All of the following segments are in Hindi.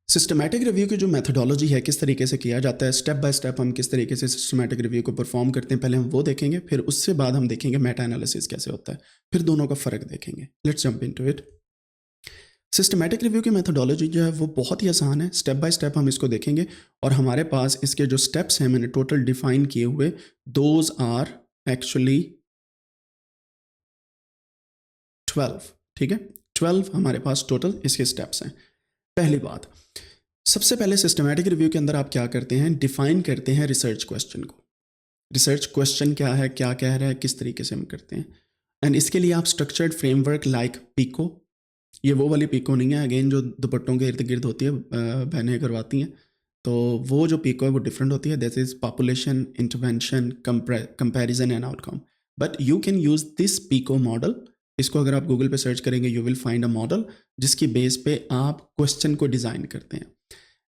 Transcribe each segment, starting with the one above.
सिस्टमैटिक रिव्यू की जो मेथोडोलॉजी है, किस तरीके से किया जाता है, स्टेप बाय स्टेप हम किस तरीके से सिस्टमैटिक रिव्यू को परफॉर्म करते हैं, पहले हम वो देखेंगे, फिर उससे बाद हम देखेंगे मेटा एनालिसिस कैसे होता है, फिर दोनों का फ़र्क देखेंगे। Let's jump into it. Systematic review की मेथोडोलॉजी जो है वो बहुत ही आसान है, स्टेप बाय स्टेप हम इसको देखेंगे और हमारे पास इसके जो स्टेप्स हैं मैंने टोटल डिफाइन किए हुए, दोज आर एक्चुअली 12। ठीक है, 12 हमारे पास टोटल इसके स्टेप्स हैं। पहली बात, सबसे पहले सिस्टमैटिक रिव्यू के अंदर आप क्या करते हैं, डिफाइन करते हैं रिसर्च क्वेश्चन को। रिसर्च क्वेश्चन क्या है, क्या कह रहा है, किस तरीके से हम करते हैं। एंड इसके लिए आप स्ट्रक्चर्ड फ्रेमवर्क लाइक पीको, ये वो वाली पीको नहीं है अगेन जो दुपट्टों के इर्द गिर्द होती है, बहनें करवाती हैं, तो वो जो पीको है वो डिफरेंट होती है। This is population, intervention, comparison and outcome. But you can use this PICO model. इसको अगर आप गूगल पे सर्च करेंगे you will find a model जिसकी बेस पे आप क्वेश्चन को डिज़ाइन करते हैं।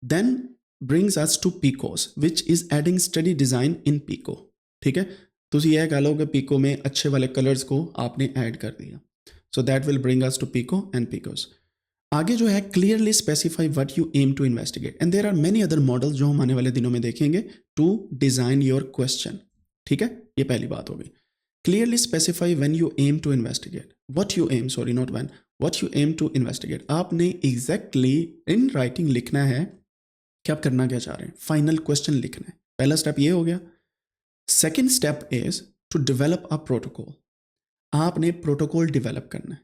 Then brings us to PICOs which is adding study design in PICO। ठीक है, तो यह कह लो कि PICO में अच्छे वाले कलर्स को आपने ऐड कर दिया, so that will bring us to PICO and PICOs। आगे जो है clearly specify what you aim to investigate and there are many other models जो हम आने वाले दिनों में देखेंगे to design your question। ठीक है, ये पहली बात होगी। clearly specify when you aim to investigate, what you aim, sorry not when, what you aim to investigate। आपने exactly in writing लिखना है कि आप करना क्या चाह रहे हैं, फाइनल क्वेश्चन लिखना है। पहला स्टेप ये हो गया। Second step is to develop a protocol. आपने प्रोटोकॉल डेवलप करना है।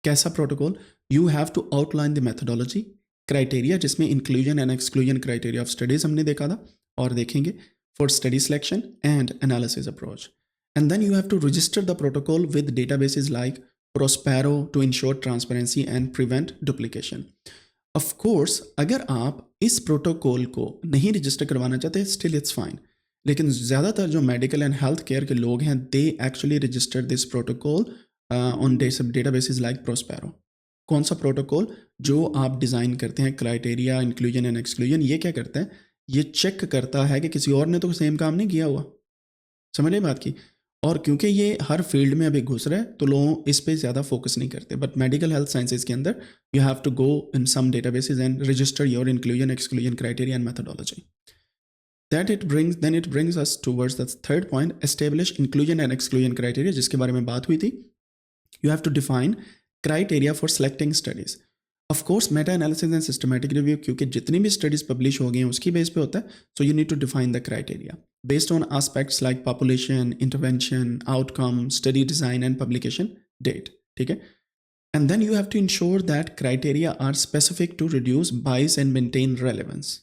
कैसा protocol? You have to outline the methodology, criteria जिसमें inclusion and exclusion criteria of studies हमने देखा था और देखेंगे, for study selection and analysis approach. And then you have to register the protocol with databases like PROSPERO to ensure transparency and prevent duplication. Of course अगर आप इस प्रोटोकॉल को नहीं रजिस्टर करवाना चाहते स्टिल इट्स फाइन, लेकिन ज़्यादातर जो मेडिकल एंड हेल्थ केयर के लोग हैं they actually resistor this protocol on databases like Prospero. कौन सा प्रोटोकॉल? जो आप डिज़ाइन करते हैं, क्राइटेरिया, इंक्लूजन एंड एक्सक्लूजन, ये क्या करता है, ये चेक करता है कि किसी और ने तो सेम काम नहीं किया हुआ। समझ रहे बात की? और क्योंकि ये हर फील्ड में अभी घुस रहा है तो लोग इस पे ज़्यादा फोकस नहीं करते, बट मेडिकल हेल्थ साइंसेज के अंदर you have to go in some databases and register your inclusion exclusion criteria and methodology. Then it brings us towards the third point, establish inclusion and exclusion criteria, जिसके बारे में बात हुई थी। You have to define criteria for selecting studies। Of course meta analysis and systematic review क्योंकि जितनी भी studies publish हो गई हैं उसकी बेस पे होता है, so you need to define the criteria based on aspects like population, intervention, outcome, study design and publication date। ठीक है, and then you have to ensure that criteria are specific to reduce bias and maintain relevance।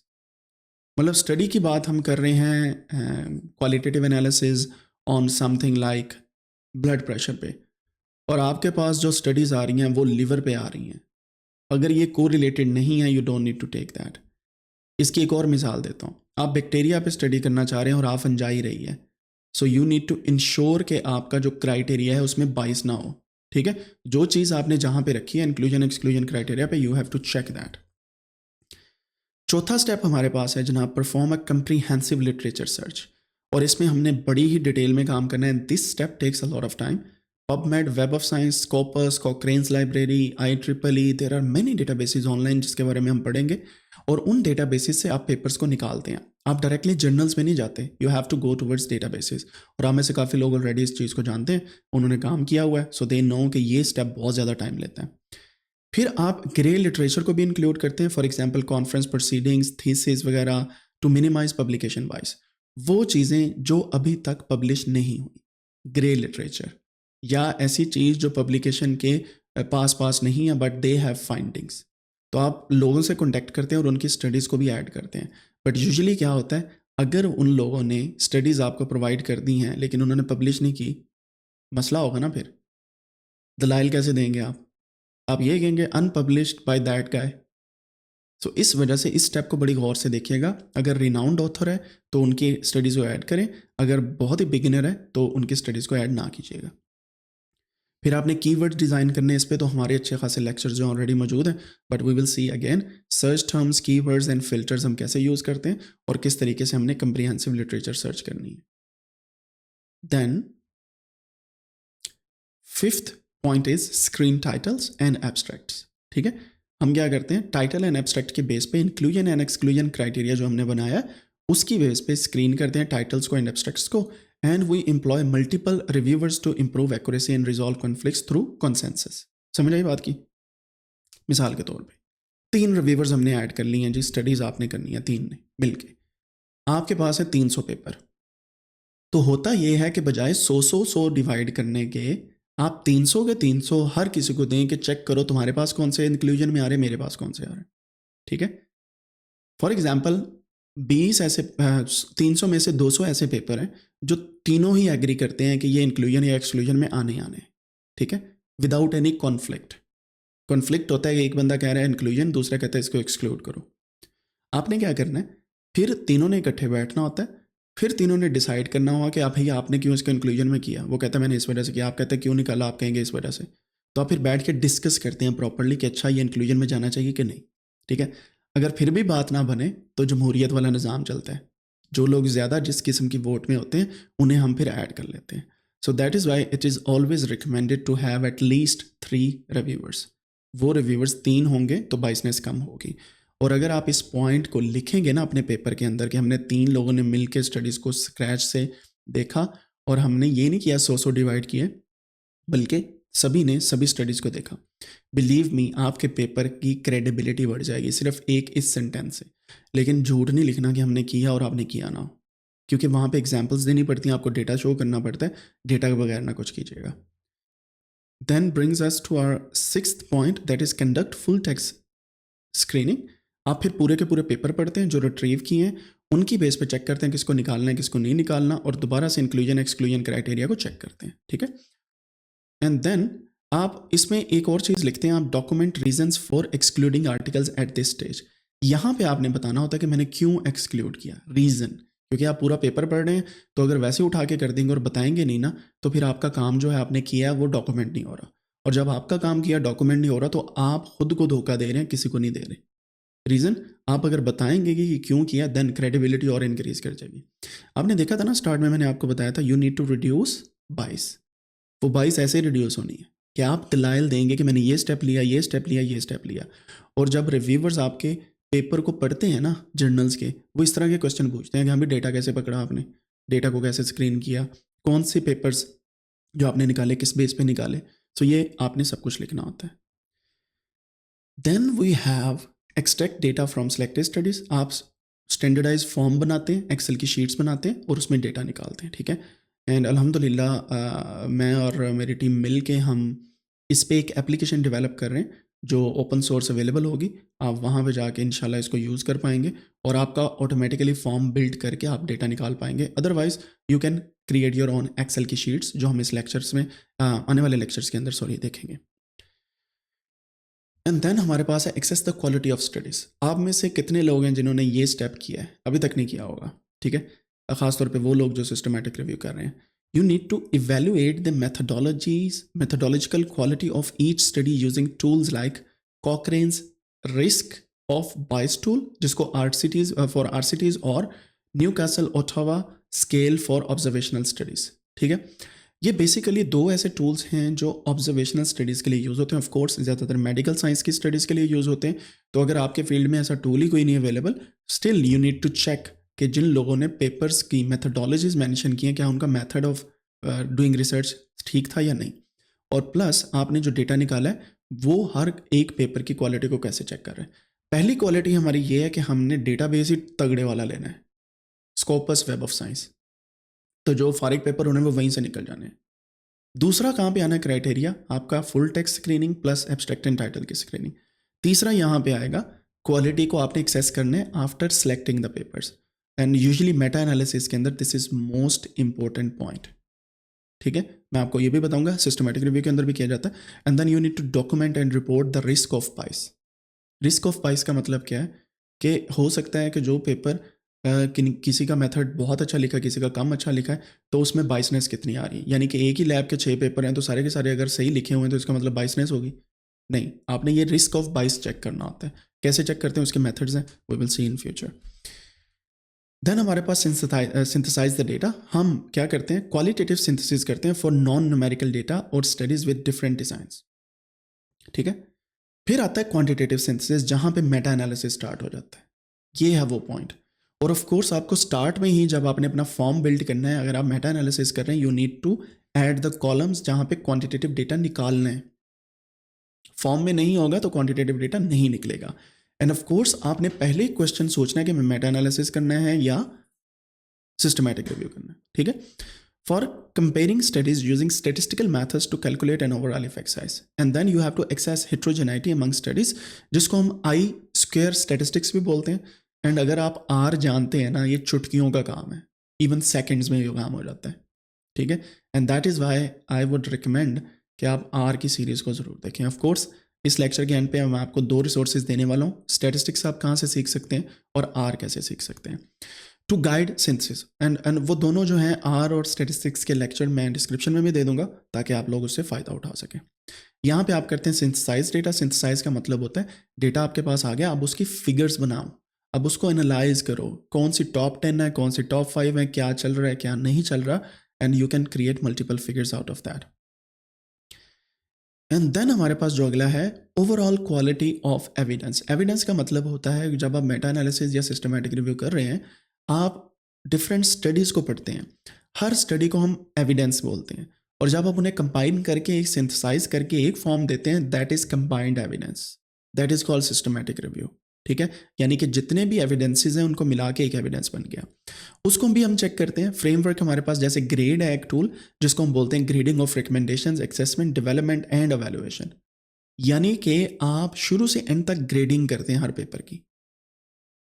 मतलब स्टडी की बात हम कर रहे हैं, qualitative analysis on something like blood pressure पे, और आपके पास जो स्टडीज़ आ रही हैं वो लिवर पे आ रही हैं। अगर ये को रिलेटेड नहीं है you don't need to take that. इसकी एक और मिसाल देता हूँ, आप बैक्टीरिया पे स्टडी करना चाह रहे हैं और आप फंजाई रही है, so you need to ensure कि आपका जो क्राइटेरिया है उसमें बाइस ना हो। ठीक है, जो चीज़ आपने जहाँ पे रखी है इंक्लूजन एक्सक्लूजन क्राइटेरिया पे, you have to check that. चौथा स्टेप हमारे पास है जनाब, perform a comprehensive literature search, और इसमें हमने बड़ी ही डिटेल में काम करना है। This step takes a lot of time. PubMed, Web of Science, Scopus, Cochrane's library, IEEE, there are many databases online जिसके बारे में हम पढ़ेंगे, और उन डेटाबेसेस से आप पेपर्स को निकालते हैं। आप डायरेक्टली जर्नल्स में नहीं जाते, you have to go towards databases. और आप में से काफ़ी लोग ऑलरेडी इस चीज़ को जानते हैं, उन्होंने काम किया हुआ है, सो दे नो कि ये स्टेप बहुत ज़्यादा टाइम लेता है। फिर आप ग्रे लिटरेचर को भी इंक्लूड करते हैं, for example conference proceedings, thesis वगैरह, टू मिनिमाइज पब्लिकेशन वाइज। वो चीज़ें जो अभी तक पब्लिश नहीं हुई, ग्रे लिटरेचर, या ऐसी चीज़ जो पब्लिकेशन के पास नहीं है बट दे हैव फाइंडिंग्स, तो आप लोगों से कॉन्टेक्ट करते हैं और उनकी स्टडीज़ को भी ऐड करते हैं। बट यूजुअली क्या होता है, अगर उन लोगों ने स्टडीज़ आपको प्रोवाइड कर दी हैं लेकिन उन्होंने पब्लिश नहीं की, मसला होगा ना। फिर दलाइल कैसे देंगे आप ये कहेंगे अनपब्लिश्ड बाय दैट गाय। सो इस वजह से इस स्टेप को बड़ी गौर से देखिएगा। अगर रिनाउंड ऑथर है तो उनकी स्टडीज़ को ऐड करें, अगर बहुत ही बिगिनर है तो उनकी स्टडीज़ को ऐड ना कीजिएगा। फिर आपने कीवर्ड्स डिज़ाइन करने इस पे, तो हमारे अच्छे खासे लेक्चर्स जो ऑलरेडी मौजूद हैं, but we will see again search terms, keywords and filters हम कैसे यूज़ करते हैं और किस तरीके से हमने कंप्रीहेंसिव लिटरेचर सर्च करनी है। Then fifth point is screen titles and abstracts. ठीक है, हम क्या करते हैं, टाइटल एंड एब्स्ट्रैक्ट के बेस पे इंक्लूजन एंड एक्सक्लूजन क्राइटेरिया जो हमने बनाया है उसकी बेस पे स्क्रीन करते हैं टाइटल्स को एंड एब्स्ट्रैक्ट्स को, and we employ multiple reviewers to improve accuracy and resolve conflicts through consensus. समझ आई बात की? मिसाल के तौर पे 3 रिव्यूअर्स हमने ऐड कर लिए हैं जी, स्टडीज़ आपने करनी है 3 ने मिलके, आपके पास है 300 पेपर। तो होता ये है कि बजाय 100 डिवाइड करने के आप 300 के 300 हर किसी को दें कि चेक करो तुम्हारे पास कौन से इंक्लूजन में आ रहे, मेरे पास कौन से आ रहे हैं। ठीक है, फॉर एग्जाम्पल 20 ऐसे 300 में से 200 ऐसे पेपर हैं जो तीनों ही एग्री करते हैं कि ये इंक्लूजन या एक्सक्लूजन में आने आने हैं। ठीक है, विदाउट एनी कॉन्फ्लिक्ट। कॉन्फ्लिक्ट होता है कि एक बंदा कह रहा है इंक्लूजन, दूसरा कहता है इसको एक्सक्लूड करो। आपने क्या करना है, फिर तीनों ने इकट्ठे बैठना होता है, फिर तीनों ने डिसाइड करना होगा कि आप भैया आपने क्यों इसका इंक्लूजन में किया। वो कहता है मैंने इस वजह से किया, आप कहते हैं क्यों निकाला, आप कहेंगे इस वजह से। तो आप फिर बैठ के डिस्कस करते हैं प्रॉपरली कि अच्छा ये इंक्लूजन में जाना चाहिए कि नहीं। ठीक है, अगर फिर भी बात ना बने तो जमहूरियत वाला निज़ाम चलता है, जो लोग ज़्यादा जिस किस्म की वोट में होते हैं उन्हें हम फिर ऐड कर लेते हैं। So that is why it is always recommended to have at least 3 reviewers. वो रिव्यूअर्स 3 होंगे तो बाइसनेस कम होगी। और अगर आप इस पॉइंट को लिखेंगे ना अपने पेपर के अंदर कि हमने 3 लोगों ने मिल के स्टडीज़ को स्क्रैच से देखा और हमने ये नहीं किया 100 डिवाइड किए, बल्कि सभी ने सभी स्टडीज़ को देखा, बिलीव मी आपके पेपर की क्रेडिबिलिटी बढ़ जाएगी सिर्फ एक इस सेंटेंस से। लेकिन झूठ नहीं लिखना कि हमने किया और आपने किया ना हो, क्योंकि वहाँ पे एग्जाम्पल्स देनी पड़ती हैं, आपको डेटा शो करना पड़ता है, डेटा के बगैर ना कुछ कीजिएगा। Then brings us to our 6th point, that is conduct full text screening. आप फिर पूरे के पूरे पेपर पढ़ते हैं जो रिट्रीव किए हैं, उनकी बेस पे चेक करते हैं किसको निकालना है किसको नहीं निकालना, और दोबारा से इंक्लूजन एक्सक्लूजन क्राइटेरिया को चेक करते हैं। ठीक है, एंड देन आप इसमें एक और चीज़ लिखते हैं, आप document reasons for excluding articles at this stage. यहाँ पे आपने बताना होता है कि मैंने क्यों एक्सक्लूड किया, रीज़न। क्योंकि आप पूरा पेपर पढ़ रहे हैं, तो अगर वैसे उठा के कर देंगे और बताएंगे नहीं ना, तो फिर आपका काम जो है आपने किया है वो डॉक्यूमेंट नहीं हो रहा, और जब आपका काम किया डॉक्यूमेंट नहीं हो रहा तो आप खुद को धोखा दे रहे हैं, किसी को नहीं दे रहे। रीज़न आप अगर बताएंगे कि क्यों किया, देन क्रेडिबिलिटी और इंक्रीज कर जाएगी। आपने देखा था ना स्टार्ट में मैंने आपको बताया था, यू नीड टू रिड्यूस बाइस। वो बाइस ऐसे रिड्यूस होनी है कि आप दलाइल देंगे कि मैंने ये स्टेप लिया, ये स्टेप लिया, ये स्टेप लिया। और जब रिव्यूवर्स आपके पेपर को पढ़ते हैं ना जर्नल्स के, वो इस तरह के क्वेश्चन पूछते हैं कि हाँ भी डेटा कैसे पकड़ा आपने, डेटा को कैसे स्क्रीन किया, कौन से पेपर्स जो आपने निकाले किस बेस पे निकाले। सो ये आपने सब कुछ लिखना होता है। Then we have extract data from selected studies. आप स्टैंडर्डाइज फॉर्म बनाते हैं, एक्सेल की शीट्स बनाते हैं और उसमें डेटा निकालते हैं। ठीक है, एंड अल्हम्दुलिल्लाह मैं और मेरी टीम मिल के हम इस पे एक एप्लीकेशन डेवलप कर रहे हैं जो ओपन सोर्स अवेलेबल होगी। आप वहाँ पे जाके इंशाल्लाह इसको यूज़ कर पाएंगे और आपका ऑटोमेटिकली फॉर्म बिल्ड करके आप डेटा निकाल पाएंगे। Otherwise you can create your own Excel की शीट्स, जो हम इस लेक्चर्स में आने वाले लेक्चर्स के अंदर देखेंगे। एंड देन हमारे पास है access the quality of studies. आप में से कितने लोग हैं जिन्होंने ये स्टेप किया है, अभी तक नहीं किया होगा। ठीक है, ख़ासतौर पे वो लोग जो सिस्टमैटिक रिव्यू कर रहे हैं। You need to evaluate the methodological quality of each study using tools like Cochrane's risk of bias tool, जिसको आरसीटीज फॉर आरसीटीज, और Newcastle Ottawa scale for observational studies. ठीक है, ये बेसिकली 2 ऐसे टूल्स हैं जो ऑब्जर्वेशनल स्टडीज़ के लिए यूज़ होते हैं। ऑफ कोर्स ज़्यादातर मेडिकल साइंस की स्टडीज़ के लिए यूज़ होते हैं। तो अगर आपके फील्ड में ऐसा टूल ही कोई नहीं available, still you need to check कि जिन लोगों ने पेपर्स की मेथडोलॉजीज मेंशन की हैं, क्या उनका मेथड ऑफ डूइंग रिसर्च ठीक था या नहीं। और प्लस आपने जो डेटा निकाला है वो हर एक पेपर की क्वालिटी को कैसे चेक कर रहे हैं। पहली क्वालिटी हमारी ये है कि हमने डेटाबेस ही तगड़े वाला लेना है, स्कोपस वेब ऑफ साइंस। तो जो फारिग पेपर होने वो वहीं से निकल जाने हैं। दूसरा कहाँ पे आना है क्राइटेरिया, आपका full text screening plus abstract and title की स्क्रीनिंग। तीसरा यहाँ पे आएगा क्वालिटी को आपने एक्सेस करने after selecting the papers, and usually Meta analysis के अंदर this is most important point. ठीक है, मैं आपको ये भी बताऊंगा, सिस्टमैटिक रिव्यू के अंदर भी किया जाता है। And then you need to document and report the risk of bias. Risk of bias का मतलब क्या है कि हो सकता है कि जो पेपर किसी का मेथड बहुत अच्छा लिखा है, किसी का कम अच्छा लिखा है, तो उसमें बाइसनेस कितनी आ रही है। यानी कि एक ही लैब के 6 पेपर हैं तो सारे के सारे अगर सही लिखे हुए हैं तो इसका मतलब बाइसनेस होगी नहीं। आपने ये रिस्क ऑफ बाइस चेक करना होता है। कैसे चेक करते हैं, उसके मेथड्स हैं, we will see in future. Then हमारे पास सिंथेसाइज द डेटा। हम क्या करते हैं, क्वालिटेटिव सिंथेसिस करते हैं फॉर नॉन न्यूमेरिकल डेटा और स्टडीज विद डिफरेंट डिजाइंस। ठीक है, फिर आता है क्वांटिटेटिव सिंथेसिस, जहाँ पे मेटा एनालिसिस स्टार्ट हो जाता है। ये है वो पॉइंट। और ऑफ कोर्स आपको स्टार्ट में ही जब आपने अपना फॉर्म बिल्ड करना है, अगर आप मेटा एनालिसिस कर रहे हैं, you need to add the columns जहाँ पे क्वांटिटेटिव डेटा निकालना है। फॉर्म में नहीं होगा तो क्वांटिटेटिव डेटा नहीं निकलेगा। एंड ऑफ कोर्स आपने पहले क्वेश्चन सोचना है कि मैं मेटा एनालिसिस करना है या सिस्टमैटिक रिव्यू करना है, ठीक है। For comparing studies using statistical methods to calculate an overall effect size, and then you have to access heterogeneity among studies, जिसको हम आई स्क्वायर स्टेटिस्टिक्स भी बोलते हैं। एंड अगर आप आर जानते हैं ना, ये चुटकियों का काम है, इवन सेकेंड्स में ये काम हो जाता है, ठीक है। And that is Y I would recommend कि आप आर की सीरीज़ को ज़रूर देखें। ऑफ कोर्स इस लेक्चर के एंड पे मैं आपको 2 रिसोर्सेज देने वाला हूँ, स्टैटिस्टिक्स आप कहाँ से सीख सकते हैं और आर कैसे सीख सकते हैं, टू गाइड सिंथेसिस। एंड वो दोनों जो हैं आर और स्टैटिस्टिक्स के लेक्चर मैं डिस्क्रिप्शन में भी दे दूंगा, ताकि आप लोग उससे फ़ायदा उठा सकें। यहाँ पे आप करते हैं सिंथेसाइज डेटा। सिंथेसाइज का मतलब होता है डेटा आपके पास आ गया, अब उसकी फिगर्स बनाओ, अब उसको एनालाइज करो, कौन सी टॉप 10 है, कौन सी टॉप 5 है, क्या चल रहा है, क्या नहीं चल रहा, and you can create multiple figures out of that. And then हमारे पास जो अगला है, overall quality of evidence. Evidence का मतलब होता है जब आप मेटा एनालिसिस या सिस्टमैटिक रिव्यू कर रहे हैं, आप डिफरेंट स्टडीज़ को पढ़ते हैं, हर स्टडी को हम एविडेंस बोलते हैं, और जब आप उन्हें कंबाइन करके एक सिंथेसाइज करके एक फॉर्म देते हैं, that is combined evidence, that is called systematic review, ठीक है। यानी कि जितने भी एविडेंसेस हैं उनको मिला के एक एविडेंस बन गया। उसको भी हम चेक करते हैं। फ्रेमवर्क हमारे पास जैसे ग्रेड है एक टूल, जिसको हम बोलते हैं grading of recommendations, assessment, development and evaluation. यानी कि आप शुरू से एंड तक ग्रेडिंग करते हैं हर पेपर की,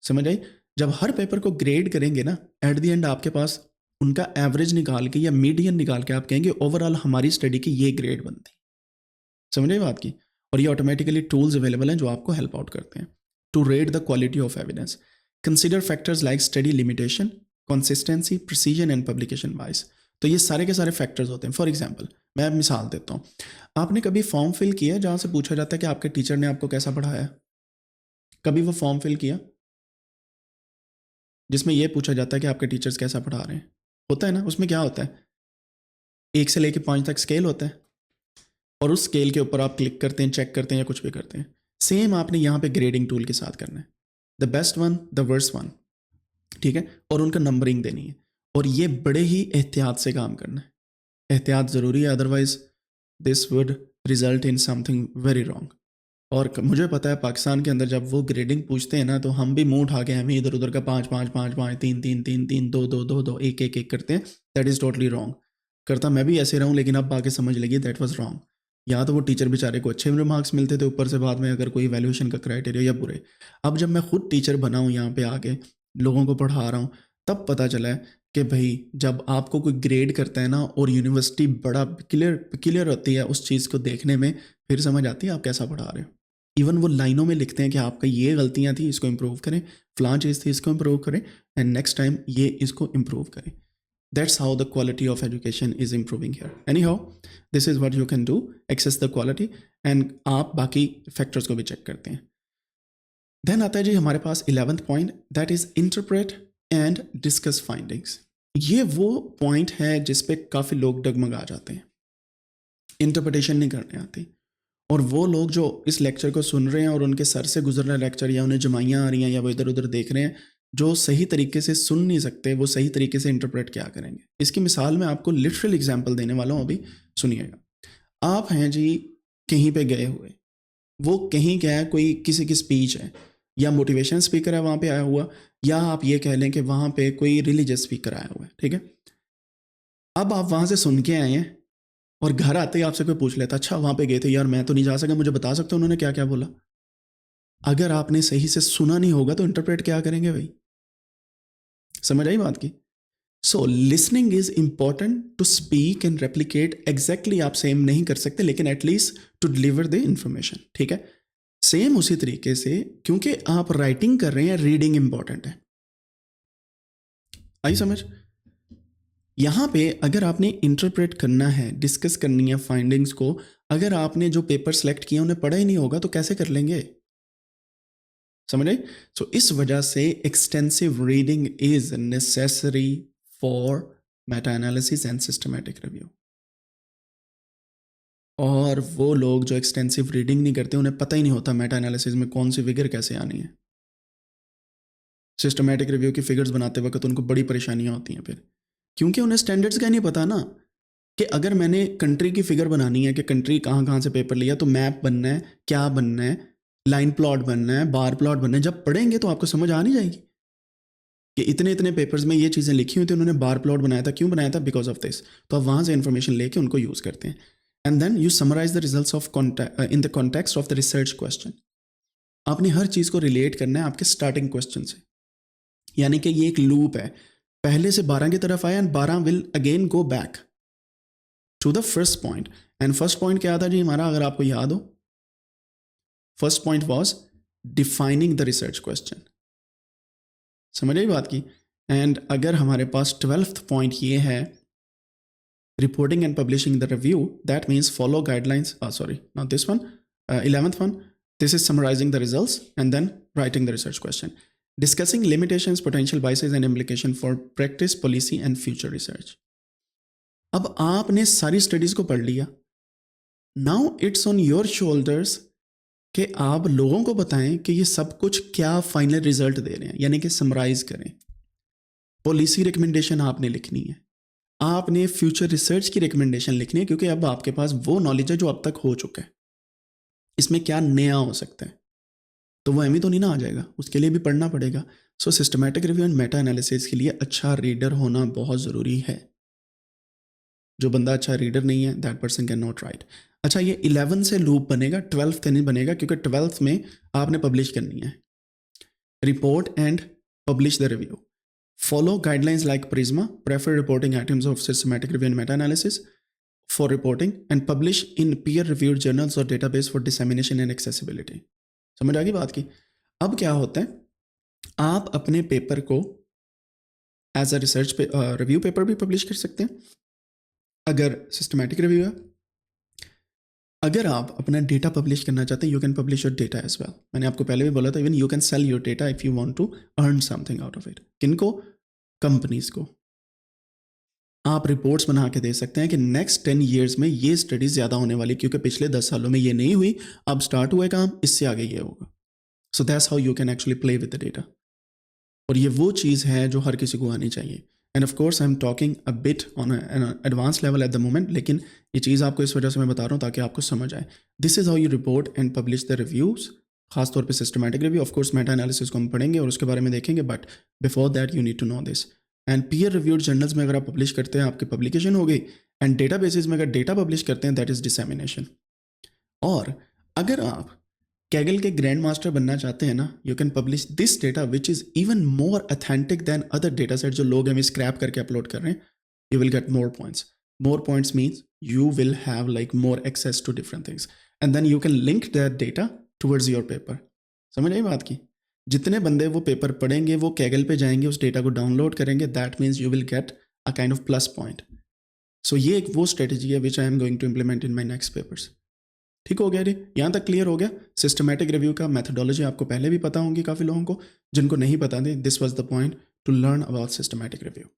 समझ आई। जब हर पेपर को ग्रेड करेंगे ना, एट द एंड आपके पास उनका एवरेज निकाल के या मीडियन निकाल के आप कहेंगे ओवरऑल हमारी स्टडी की ये ग्रेड बनती, समझ आई बात की। और ये ऑटोमेटिकली टूल्स अवेलेबल हैं जो आपको हेल्प आउट करते हैं to rate the quality of evidence. Consider factors like study limitation, consistency, precision and publication wise. तो ये सारे के सारे फैक्टर्स होते हैं। फॉर एग्जाम्पल मैं मिसाल देता हूँ, आपने कभी फॉर्म फिल किया जहाँ से पूछा जाता है कि आपके टीचर ने आपको कैसा पढ़ाया? कभी वो फॉर्म फिल किया जिसमें यह पूछा जाता है कि आपके टीचर्स कैसा पढ़ा रहे हैं? होता है ना। उसमें क्या होता है, 1 से लेकर 5 तक स्केल होता है, और उस स्केल के ऊपर आप क्लिक करते हैं, चेक करते हैं या कुछ भी करते हैं। सेम आपने यहाँ पे ग्रेडिंग टूल के साथ करना है, the best one, the worst one, ठीक है, और उनका नंबरिंग देनी है। और ये बड़े ही एहतियात से काम करना है। एहतियात ज़रूरी है, otherwise this would result in something very wrong. और मुझे पता है पाकिस्तान के अंदर जब वो ग्रेडिंग पूछते हैं ना, तो हम भी मुंह उठा के हम ही इधर उधर का 5 5 5 5 3 3 3 3 2 2 2 2 1 1 1 करते हैं। That is totally wrong. करता मैं भी ऐसे रहूँ, लेकिन अब आके समझ लगी दैट वाज रॉन्ग। या तो वो टीचर बेचारे को अच्छे मार्क्स मिलते थे, ऊपर से बाद में अगर कोई वैल्यूएशन का क्राइटेरिया या बुरे। अब जब मैं खुद टीचर बना हूँ, यहाँ पे आके लोगों को पढ़ा रहा हूँ, तब पता चला है कि भाई जब आपको कोई ग्रेड करता है ना, और यूनिवर्सिटी बड़ा क्लियर होती है उस चीज़ को देखने में, फिर समझ आती है आप कैसा पढ़ा रहे हो। इवन वो लाइनों में लिखते हैं कि आपका ये गलतियाँ थी, इसको इम्प्रूव करें, फलां चीज़ थी, इसको इम्प्रूव करें, एंड नेक्स्ट टाइम ये इसको इम्प्रूव करें। That's how the quality of education is improving here. Anyhow, this is what you can do, access the quality, and आप बाकी factors को भी check करते हैं। Then आता है जी हमारे पास 11th point, that is interpret and discuss findings। ये वो point है जिस पे काफ़ी लोग डगमगा जाते हैं, इंटरप्रिटेशन नहीं करने आती। और वो लोग जो इस लेक्चर को सुन रहे हैं और उनके सर से गुजर रहा लेक्चर, या उन्हें जमाइयाँ आ रही हैं, या वो इधर उधर देख रहे हैं, जो सही तरीके से सुन नहीं सकते, वो सही तरीके से इंटरप्रेट क्या करेंगे। इसकी मिसाल मैं आपको लिटरल एग्जांपल देने वाला हूँ, अभी सुनिएगा। आप हैं जी कहीं पे गए हुए, वो कहीं क्या है, कोई किसी की स्पीच है या मोटिवेशन स्पीकर है वहाँ पे आया हुआ, या आप ये कह लें कि वहाँ पे कोई रिलीजियस स्पीकर आया हुआ है, ठीक है। अब आप वहाँ से सुन के आए हैं, और घर आते ही आपसे कोई पूछ लेता, अच्छा वहाँ पे गए थे यार, मैं तो नहीं जा सका, मुझे बता सकते हो उन्होंने क्या क्या बोला? अगर आपने सही से सुना नहीं होगा तो इंटरप्रेट क्या करेंगे भाई? समझ आई बात की। So listening is important to speak and replicate. Exactly आप सेम नहीं कर सकते, लेकिन at least to deliver the information, ठीक है। सेम उसी तरीके से, क्योंकि आप राइटिंग कर रहे हैं, रीडिंग इंपॉर्टेंट है। आई समझ? यहाँ पे अगर आपने इंटरप्रेट करना है, डिस्कस करनी है फाइंडिंग्स को, अगर आपने जो पेपर सेलेक्ट किए उन्हें पढ़ा ही नहीं होगा तो कैसे कर लेंगे? समझ आए? सो इस वजह से extensive reading is necessary for Meta analysis and systematic review. और वो लोग जो एक्सटेंसिव रीडिंग नहीं करते उन्हें पता ही नहीं होता मेटा एनालिसिस में कौन सी फिगर कैसे आनी है। सिस्टमैटिक रिव्यू की फिगर्स बनाते वक्त उनको बड़ी परेशानियां होती हैं फिर, क्योंकि उन्हें स्टैंडर्ड्स का नहीं पता ना कि अगर मैंने कंट्री की फिगर बनानी है कि कंट्री कहाँ कहाँ से पेपर लिया, तो मैप बनना है, क्या बनना है, लाइन प्लॉट बनना है, बार प्लॉट बनना है। जब पढ़ेंगे तो आपको समझ आ नहीं जाएगी कि इतने इतने पेपर्स में ये चीज़ें लिखी हुई थी, उन्होंने बार प्लॉट बनाया था, क्यों बनाया था, बिकॉज ऑफ दिस। तो आप वहाँ से इन्फॉर्मेशन लेके उनको यूज़ करते हैं। And then you summarize the results of in the context of the research question. आपने हर चीज़ को रिलेट करना है आपके स्टार्टिंग क्वेश्चन से, यानी कि ये एक लूप है, पहले से 12 की तरफ आया and 12 will again go back to the first point. And first point क्या था जी हमारा, अगर आपको याद हो, first point was defining the research question. समझ आई बात की। एंड अगर हमारे पास 12th पॉइंट ये है reporting and publishing the review, that means follow guidelines, sorry not this one, 11th one, this is summarizing the results and then writing the research question, discussing limitations, potential biases and implication for practice, policy and future research. अब आपने सारी स्टडीज को पढ़ लिया, now it's on your shoulders कि आप लोगों को बताएं कि ये सब कुछ क्या फाइनल रिजल्ट दे रहे हैं, यानी कि समराइज करें। पॉलिसी रिकमेंडेशन आपने लिखनी है, आपने फ्यूचर रिसर्च की रिकमेंडेशन लिखनी है, क्योंकि अब आपके पास वो नॉलेज है जो अब तक हो चुका है, इसमें क्या नया हो सकता है, तो वो एम तो नहीं ना आ जाएगा, उसके लिए भी पढ़ना पड़ेगा। So systematic review and meta analysis के लिए अच्छा रीडर होना बहुत ज़रूरी है। जो बंदा अच्छा रीडर नहीं है, that person can not right. अच्छा, ये 11 से लूप बनेगा, 12th से नहीं बनेगा, क्योंकि 12th में आपने पब्लिश करनी है report and publish the review, follow guidelines like PRISMA, prefer reporting items of systematic review and meta analysis for reporting and publish in peer reviewed journals और database for dissemination and accessibility. समझ आ गई बात की। अब क्या होता है, आप अपने पेपर को as a research review paper भी पब्लिश कर सकते हैं अगर सिस्टमैटिक रिव्यू है। अगर आप अपना डेटा पब्लिश करना चाहते हैं, you can publish your data as well. मैंने आपको पहले भी बोला था, even you can sell your data if you want to earn something out of it. किनको? कंपनीज को। आप रिपोर्ट्स बना के दे सकते हैं कि नेक्स्ट 10 ईयर्स में ये स्टडीज ज़्यादा होने वाली, क्योंकि पिछले 10 सालों में ये नहीं हुई, अब स्टार्ट हुआ काम, इससे आगे ये होगा। So that's how you can actually play with the data. और ये वो चीज़ है जो हर किसी को आनी चाहिए। End of course I am talking a bit on an advance level at the moment, लेकिन ये चीज़ आपको इस वजह से मैं बता रहा हूँ ताकि आपको समझ आए। This is how you report and publish the reviews, खासतौर पे systematic review. Of course meta analysis को हम पढ़ेंगे और उसके बारे में देखेंगे, but before that you need to know this. And peer reviewed journals में अगर आप पब्लिश करते हैं, आपकी पब्लिकेशन हो गई। एंड डेटा बेसिस में अगर डेटा पब्लिश करते हैं, दैट इज़ डिसेमिनेशन। और अगर आप कैगल के ग्रैंड मास्टर बनना चाहते हैं ना, you can publish this data which is even more authentic than other data set जो लोग हमें स्क्रैप करके अपलोड कर रहे हैं। You will get more points. More points means you will have like more access to different things and then you can link that data towards your paper. समझ आई बात की। जितने बंदे वो पेपर पढ़ेंगे, वो कैगल पे जाएंगे, उस डेटा को डाउनलोड करेंगे, that means you will get a kind of plus point. So ये एक वो स्ट्रेटजी है which I am going to implement in my next papers. ठीक हो गया रे, यहाँ तक क्लियर हो गया। सिस्टमैटिक रिव्यू का मेथोडोलॉजी आपको पहले भी पता होंगी काफ़ी लोगों को, जिनको नहीं पता थी, this was the point two learn about systematic review.